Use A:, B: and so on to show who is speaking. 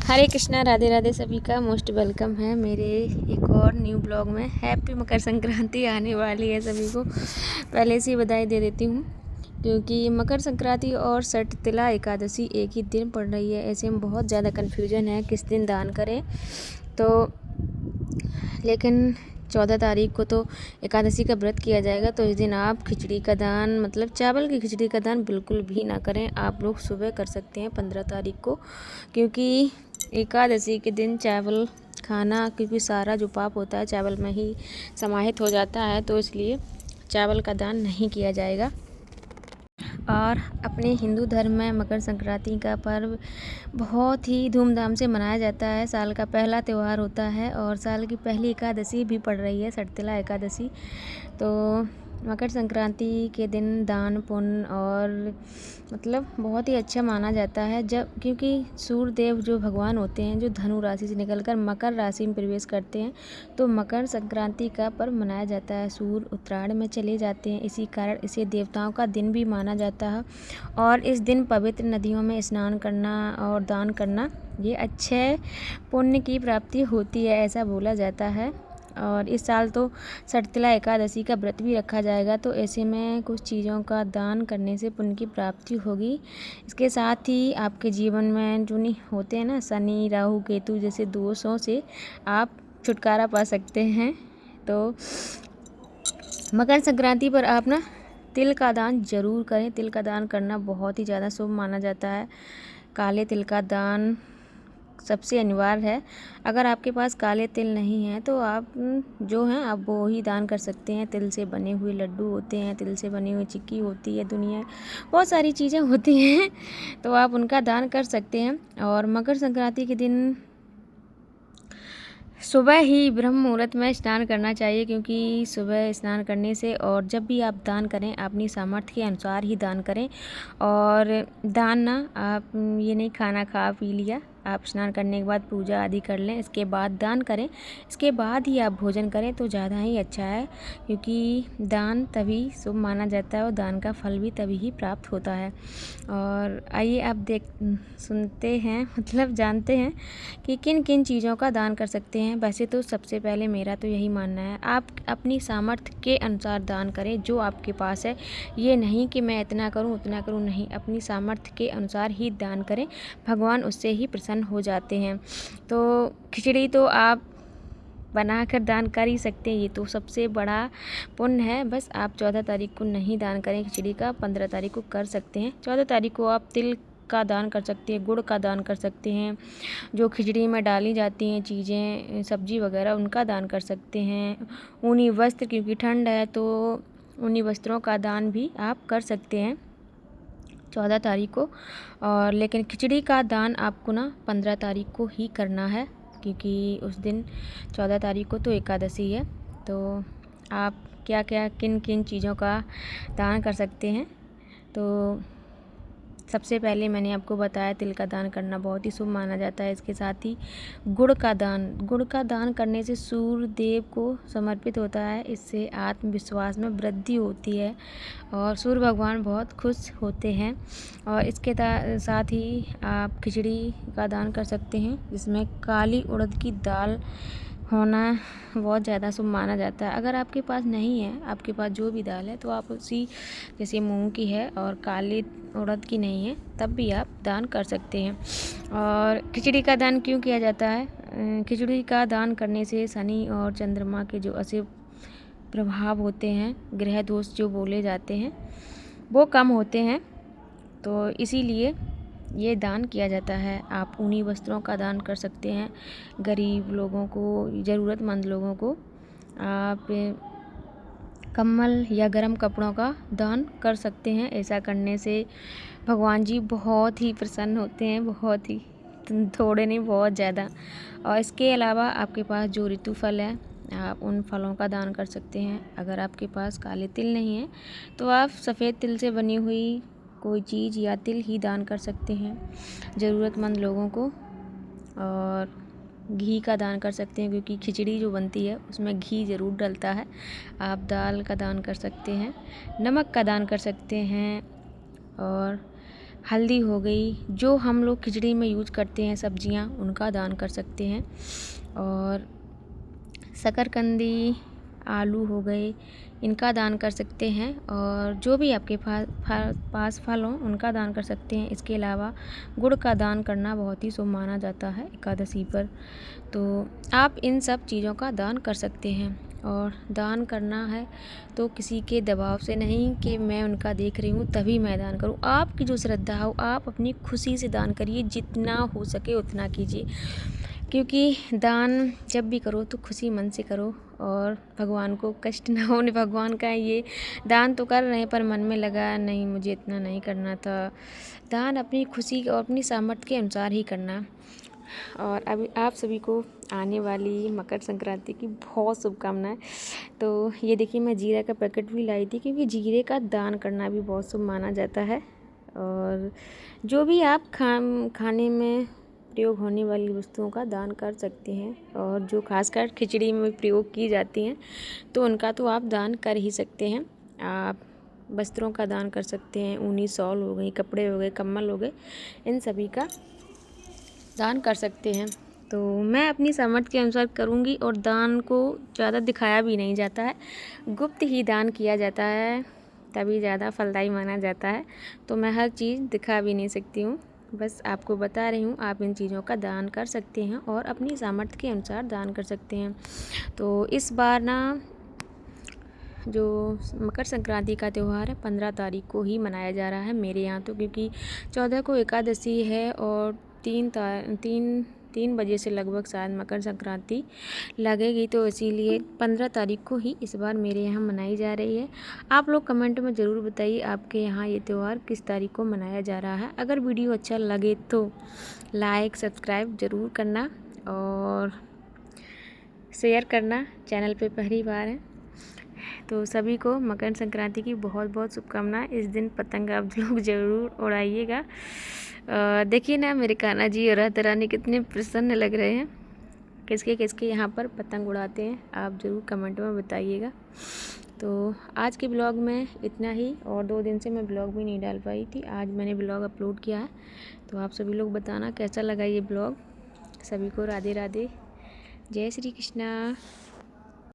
A: हरे कृष्णा, राधे राधे। सभी का most welcome है मेरे एक और न्यू ब्लॉग में। हैप्पी मकर संक्रांति आने वाली है, सभी को पहले से ही बधाई दे देती हूँ, क्योंकि मकर संक्रांति और सठतिला एकादशी एक ही दिन पड़ रही है। ऐसे में बहुत ज़्यादा कन्फ्यूजन है किस दिन दान करें। तो लेकिन 14 तारीख को तो एकादशी का व्रत किया जाएगा, तो इस दिन आप खिचड़ी का दान, मतलब चावल की खिचड़ी का दान बिल्कुल भी ना करें। आप लोग सुबह कर सकते हैं 15 तारीख को, क्योंकि एकादशी के दिन चावल खाना, क्योंकि सारा जो पाप होता है चावल में ही समाहित हो जाता है, तो इसलिए चावल का दान नहीं किया जाएगा। और अपने हिंदू धर्म में मकर संक्रांति का पर्व बहुत ही धूमधाम से मनाया जाता है। साल का पहला त्यौहार होता है और साल की पहली एकादशी भी पड़ रही है, सठतिला एकादशी। तो मकर संक्रांति के दिन दान पुण्य और मतलब बहुत ही अच्छा माना जाता है, जब क्योंकि सूर्य देव जो भगवान होते हैं, जो धनु राशि से निकलकर मकर राशि में प्रवेश करते हैं, तो मकर संक्रांति का पर्व मनाया जाता है। सूर्य उत्तरायण में चले जाते हैं, इसी कारण इसे देवताओं का दिन भी माना जाता है। और इस दिन पवित्र नदियों में स्नान करना और दान करना, ये अच्छे पुण्य की प्राप्ति होती है, ऐसा बोला जाता है। और इस साल तो सठतिला एकादशी का व्रत भी रखा जाएगा, तो ऐसे में कुछ चीज़ों का दान करने से पुण्य की प्राप्ति होगी। इसके साथ ही आपके जीवन में जो नहीं होते हैं ना, शनि राहु केतु जैसे दोषों से आप छुटकारा पा सकते हैं। तो मकर संक्रांति पर आप ना तिल का दान ज़रूर करें। तिल का दान करना बहुत ही ज़्यादा शुभ माना जाता है। काले तिल का दान सबसे अनिवार्य है। अगर आपके पास काले तिल नहीं है तो आप जो हैं आप वो ही दान कर सकते हैं। तिल से बने हुए लड्डू होते हैं, तिल से बनी हुई चिक्की होती है, दुनिया बहुत सारी चीज़ें होती हैं, तो आप उनका दान कर सकते हैं। और मकर संक्रांति के दिन सुबह ही ब्रह्म मुहूर्त में स्नान करना चाहिए, क्योंकि सुबह स्नान करने से, और जब भी आप दान करें अपनी सामर्थ्य के अनुसार ही दान करें। और दान ना आप ये नहीं खाना खा पी लिया, आप स्नान करने के बाद पूजा आदि कर लें, इसके बाद दान करें, इसके बाद ही आप भोजन करें तो ज़्यादा ही अच्छा है, क्योंकि दान तभी शुभ माना जाता है और दान का फल भी तभी ही प्राप्त होता है। और आइए आप सुनते हैं, मतलब जानते हैं कि किन किन चीज़ों का दान कर सकते हैं। वैसे तो सबसे पहले मेरा तो यही मानना है, आप अपनी सामर्थ्य के अनुसार दान करें, जो आपके पास है। ये नहीं कि मैं इतना करूं उतना करूं, नहीं, अपनी सामर्थ्य के अनुसार ही दान करें, भगवान उससे ही प्रसन्न हो जाते हैं। तो खिचड़ी तो आप बनाकर दान कर ही सकते हैं, ये तो सबसे बड़ा पुण्य है। बस आप 14 तारीख को नहीं दान करें खिचड़ी का, 15 तारीख को कर सकते हैं। 14 तारीख को आप तिल का दान कर सकते हैं, गुड़ का दान कर सकते हैं, जो खिचड़ी में डाली जाती हैं चीज़ें, सब्जी वगैरह, उनका दान कर सकते हैं। ऊनी वस्त्र, क्योंकि ठंड है तो ऊनी वस्त्रों का दान भी आप कर सकते हैं 14 तारीख को। और लेकिन खिचड़ी का दान आपको ना 15 तारीख को ही करना है, क्योंकि उस दिन 14 तारीख को तो एकादशी है। तो आप क्या क्या किन किन चीज़ों का दान कर सकते हैं, तो सबसे पहले मैंने आपको बताया तिल का दान करना बहुत ही शुभ माना जाता है। इसके साथ ही गुड़ का दान करने से सूर्य देव को समर्पित होता है, इससे आत्मविश्वास में वृद्धि होती है और सूर्य भगवान बहुत खुश होते हैं। और इसके साथ ही आप खिचड़ी का दान कर सकते हैं, जिसमें काली उड़द की दाल होना बहुत ज़्यादा शुभ माना जाता है। अगर आपके पास नहीं है, आपके पास जो भी दाल है, तो आप उसी, जैसे मूंग की है और काली उड़द की नहीं है, तब भी आप दान कर सकते हैं। और खिचड़ी का दान क्यों किया जाता है? खिचड़ी का दान करने से शनि और चंद्रमा के जो अशुभ प्रभाव होते हैं, ग्रह दोष जो बोले जाते हैं, वो कम होते हैं, तो इसीलिए ये दान किया जाता है। आप ऊनी वस्त्रों का दान कर सकते हैं, गरीब लोगों को, ज़रूरतमंद लोगों को आप कम्बल या गर्म कपड़ों का दान कर सकते हैं। ऐसा करने से भगवान जी बहुत ही प्रसन्न होते हैं, बहुत ही, थोड़े नहीं बहुत ज़्यादा। और इसके अलावा आपके पास जो ऋतु फल है, आप उन फलों का दान कर सकते हैं। अगर आपके पास काले तिल नहीं है तो आप सफ़ेद तिल से बनी हुई कोई चीज़ या तिल ही दान कर सकते हैं ज़रूरतमंद लोगों को। और घी का दान कर सकते हैं, क्योंकि खिचड़ी जो बनती है उसमें घी ज़रूर डलता है। आप दाल का दान कर सकते हैं, नमक का दान कर सकते हैं, और हल्दी हो गई, जो हम लोग खिचड़ी में यूज करते हैं सब्जियां, उनका दान कर सकते हैं। और शकरकंदी, आलू हो गए, इनका दान कर सकते हैं। और जो भी आपके पास फल हों उनका दान कर सकते हैं। इसके अलावा गुड़ का दान करना बहुत ही शुभ माना जाता है एकादशी पर, तो आप इन सब चीज़ों का दान कर सकते हैं। और दान करना है तो किसी के दबाव से नहीं कि मैं उनका देख रही हूँ तभी मैं दान करूँ। आपकी जो श्रद्धा हो आप अपनी खुशी से दान करिए, जितना हो सके उतना कीजिए, क्योंकि दान जब भी करो तो खुशी मन से करो और भगवान को कष्ट ना हो। भगवान का ये दान तो कर रहे हैं पर मन में लगा नहीं मुझे इतना नहीं करना था। दान अपनी खुशी और अपनी सामर्थ्य के अनुसार ही करना। और अभी आप सभी को आने वाली मकर संक्रांति की बहुत शुभकामनाएं। तो ये देखिए मैं जीरा का पैकेट भी लाई थी, क्योंकि जीरे का दान करना भी बहुत शुभ माना जाता है। और जो भी आप खाने में प्रयोग होने वाली वस्तुओं का दान कर सकते हैं, और जो खासकर खिचड़ी में प्रयोग की जाती हैं तो उनका तो आप दान कर ही सकते हैं। आप वस्त्रों का दान कर सकते हैं, ऊनी शॉल हो गई, कपड़े हो गए, कम्बल हो गए, इन सभी का दान कर सकते हैं। तो मैं अपनी सामर्थ्य के अनुसार करूँगी। और दान को ज़्यादा दिखाया भी नहीं जाता है, गुप्त ही दान किया जाता है, तभी ज़्यादा फलदायी माना जाता है। तो मैं हर चीज़ दिखा भी नहीं सकती हूँ, बस आपको बता रही हूँ। आप इन चीज़ों का दान कर सकते हैं और अपनी सामर्थ्य के अनुसार दान कर सकते हैं। तो इस बार ना जो मकर संक्रांति का त्यौहार है 15 तारीख को ही मनाया जा रहा है मेरे यहाँ तो, क्योंकि 14 को एकादशी है और 3 बजे से लगभग शायद मकर संक्रांति लगेगी, तो इसीलिए 15 तारीख को ही इस बार मेरे यहाँ मनाई जा रही है। आप लोग कमेंट में ज़रूर बताइए आपके यहाँ ये त्यौहार किस तारीख को मनाया जा रहा है। अगर वीडियो अच्छा लगे तो लाइक सब्सक्राइब ज़रूर करना और शेयर करना, चैनल पे पहली बार है तो सभी को मकर संक्रांति की बहुत बहुत शुभकामनाएं। इस दिन पतंग आप लोग ज़रूर उड़ाइएगा। देखिए ना मेरे कान्हा जी और राधा रानी कितने प्रसन्न लग रहे हैं। किसके किसके यहाँ पर पतंग उड़ाते हैं आप ज़रूर कमेंट में बताइएगा। तो आज के ब्लॉग में इतना ही, और 2 दिन से मैं ब्लॉग भी नहीं डाल पाई थी, आज मैंने ब्लॉग अपलोड किया है। तो आप सभी लोग बताना कैसा लगा ये ब्लॉग। सभी को राधे राधे, जय श्री कृष्णा।